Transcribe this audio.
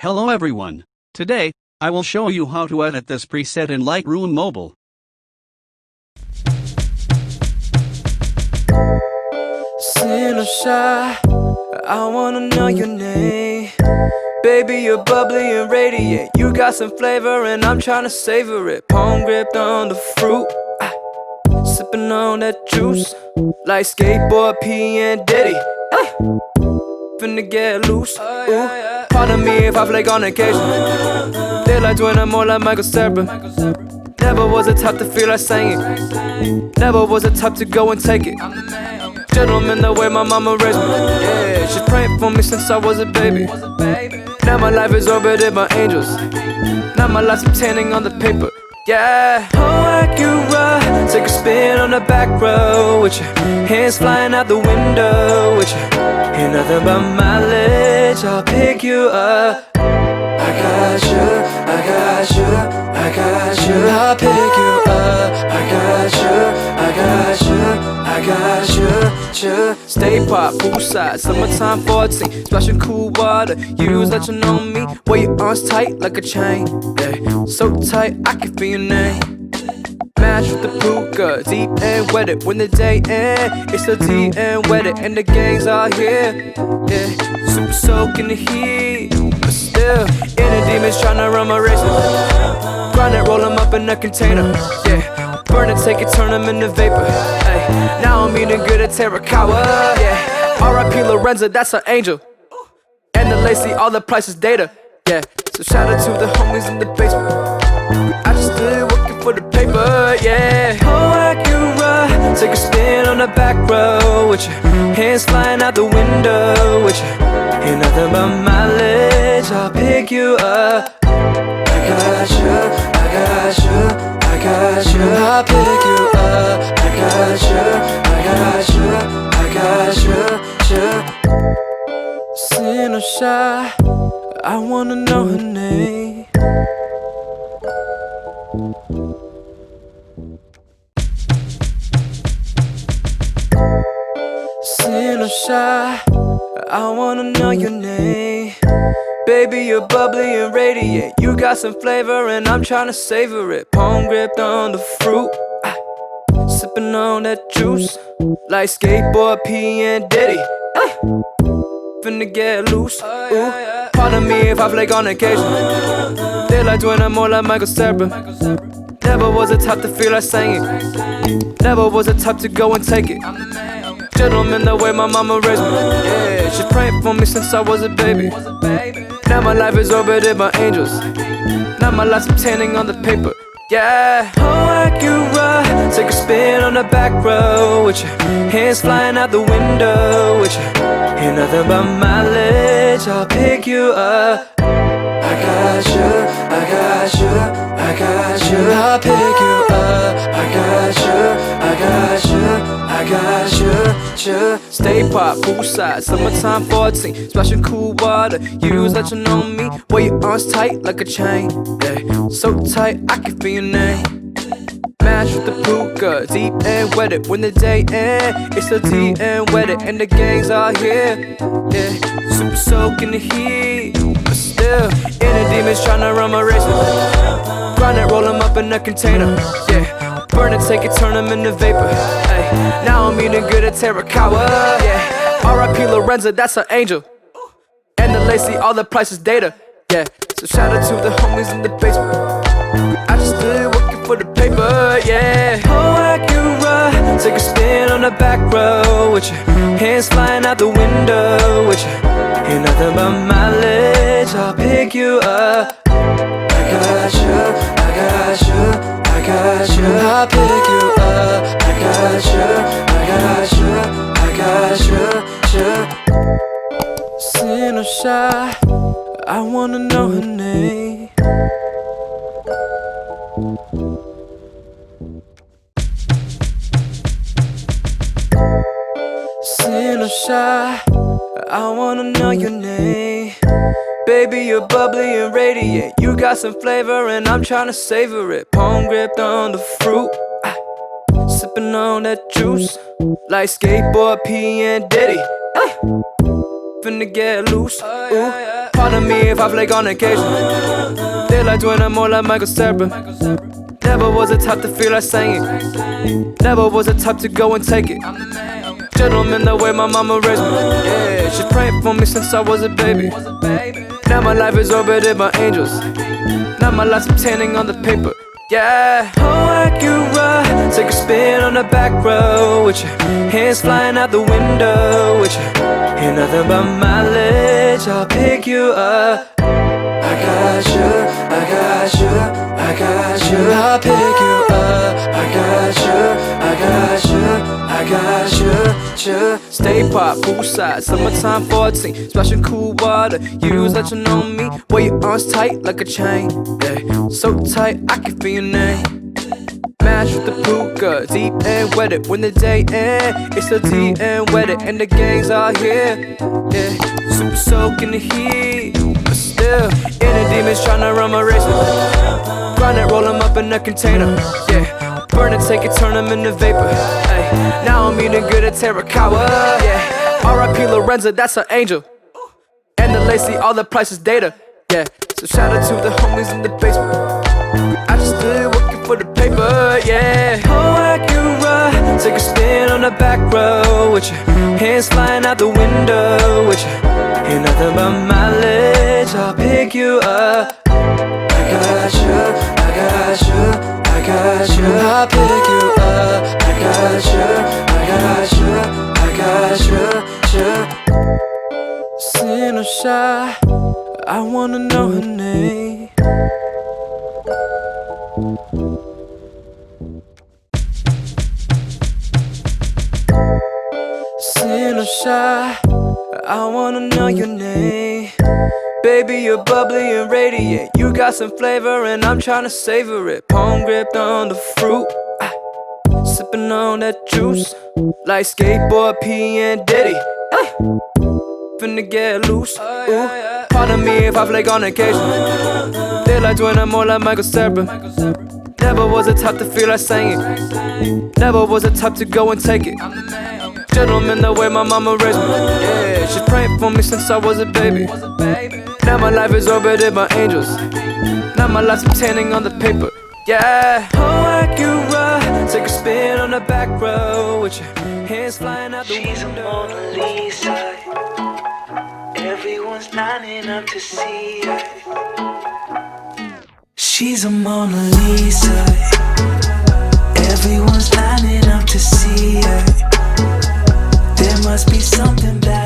Hello everyone. Today, I will show you how to edit this preset in Lightroom Mobile. Sin or shy, I wanna know your name. Baby, you're bubbly and radiant. You got some flavor and I'm tryna savor it. Palm gripped on the fruit, sipping on that juice, like skateboard P and Diddy. Finna get loose. Ooh. Pardon me if I flake on occasion. Daylight when I'm more like Michael Sarah. Never was the type to feel like singing. Never was the type to go and take it. Gentleman, the way my mama raised me. Yeah, she's praying for me since I was a baby. Now my life is orbited by angels. Now my life's obtaining on the paper. Yeah, oh, Acura, take a spin on the back row with your hands flying out the window with you. Ain't nothing but mileage, I'll pick you up. I got you, I got you, I got you. I'll pick you up. I got you, I got you, I got you. Stay pop, poolside, summertime 14, splashing cool water. Use let you know me. Wear your arms tight like a chain. Yeah, so tight I can feel your name. Match with the puka, deep and wetted. When the day ends, it's so deep and wetted, and the gangs are here. Yeah, super soaking the heat, but still, inner demons tryna run my race. Grind it, roll them up in a container. Yeah, burn it, take it, turn them into vapor. Ay, now I'm eating good at Terakawa. Yeah, R.I.P. Lorenza, that's an angel. And the Lacey, all the price is data. Yeah, so shout out to the homies in the basement. I just still working for the paper, yeah. Oh, Acura, take a spin on the back row with your hands flying out the window with you. Ain't nothing but mileage, I'll pick you up. I got you, I got you, I got you. I'll pick you up. I got you, I got you, I got you. Sin or shy, I wanna know her name. Sin or shy, I wanna know your name. Baby, you're bubbly and radiant. You got some flavor and I'm tryna savor it. Palm gripped on the fruit, sipping on that juice, like skateboard P and Diddy. Finna get loose. Ooh. Pardon me if I flake on occasion. Daylight when I'm more like Michael Sarah. Never was the type to feel like singing. Never was the type to go and take it. Gentleman, the way my mama raised me. Yeah, she's praying for me since I was a baby. Now my life is orbited by angels. Now my life's obtaining on the paper. Yeah, oh, Acura, take a spin on the back row with your hands flying out the window with you. Ain't nothing but mileage, I'll pick you up. I got you, I got you, I got you. I'll pick you up. I got you, I got you, I got you. Stay pop, poolside, summertime 14, splashing cool water. Use let you know me. Wear your arms tight like a chain. Yeah, so tight I can feel your name. Match with the puka, deep and wetted. When the day ends, it's so deep and wetted, and the gangs are here. Yeah, super soaking the heat, but still, inner demons tryna run my race. Grind it, roll them up in a container. Yeah, burn it, take it, turn them into vapor. Ay, now I'm eating good at Terakawa. Yeah, R.I.P. Lorenza, that's an angel. And the Lacey, all the price is data. Yeah, so shout out to the homies in the basement. I just still working for the paper, yeah. Oh, Acura, take a spin on the back row with your hands flying out the window with you. Ain't nothing but mileage, I'll pick you up. I got you, I got you, I got you. I'll pick you up. I got you, I got you, I got you. Sin or shy, I wanna know her name. Sin or shy, I wanna know your name. Baby, you're bubbly and radiant. You got some flavor and I'm tryna savor it. Palm gripped on the fruit, sipping on that juice, like skateboard P and Diddy. Finna get loose. Ooh. Pardon me if I flake on occasion. They like Dwayne, more like Michael Sarah. Never was the type to feel like saying it. Never was the type to go and take it. Gentleman, the way my mama raised me. Yeah, she's praying for me since I was a baby. Now my life is orbited by angels. Now my life's obtaining on the paper. Yeah, oh Acura, take a spin on the back row with your hands flying out the window with you. Ain't nothing but mileage, I'll pick you up. I got you, I got you, I got you. I'll pick you up. I got you, I got you, I got you. Stay pop, poolside, summertime 14. Splashing cool water, use legend on me. Wear your arms tight like a chain. Yeah, so tight I can feel your name. Match with the puka, deep and wetted. When the day ends, it's so deep and wetted. And the gangs are here, yeah. Super soaking the heat, but still inner demons tryna run my races. Grind it, roll them up in a container, yeah. Burn it, take it, turn them into vapor. Ay, now I'm eating good at Terakawa, yeah. R.I.P. Lorenza, that's an angel. And the Lacey, all the prices data, yeah. So shout out to the homies in the basement. I just still working for the paper, yeah. Oh Acura, take a spin on the back row with your hands flying out the window with you. Ain't nothing but mileage, I'll pick you up. I got you, I got you, I got you. I'll pick you up. I got you, I got you, I got you. Sin or shy, I wanna know her name. Sin or shy, I wanna know your name. Baby, you're bubbly and radiant. You got some flavor and I'm tryna savor it. Palm gripped on the fruit, sipping on that juice. Like skateboard P and Diddy, finna get loose. Ooh. Pardon me if I flake on occasion. They like Dwayne, more like Michael Sarah. Never was the type to feel like saying it. Never was the type to go and take it. Gentleman, the way my mama raised me. Yeah, she's praying for me since I was a baby. Now my life is orbited by angels. Now my life's obtaining on the paper. Yeah, oh Acura, take a spin on the back row with your hands flying out the window. She's a Mona Lisa. Everyone's lining up to see her. She's a Mona Lisa. Everyone's lining up to see her. There must be something that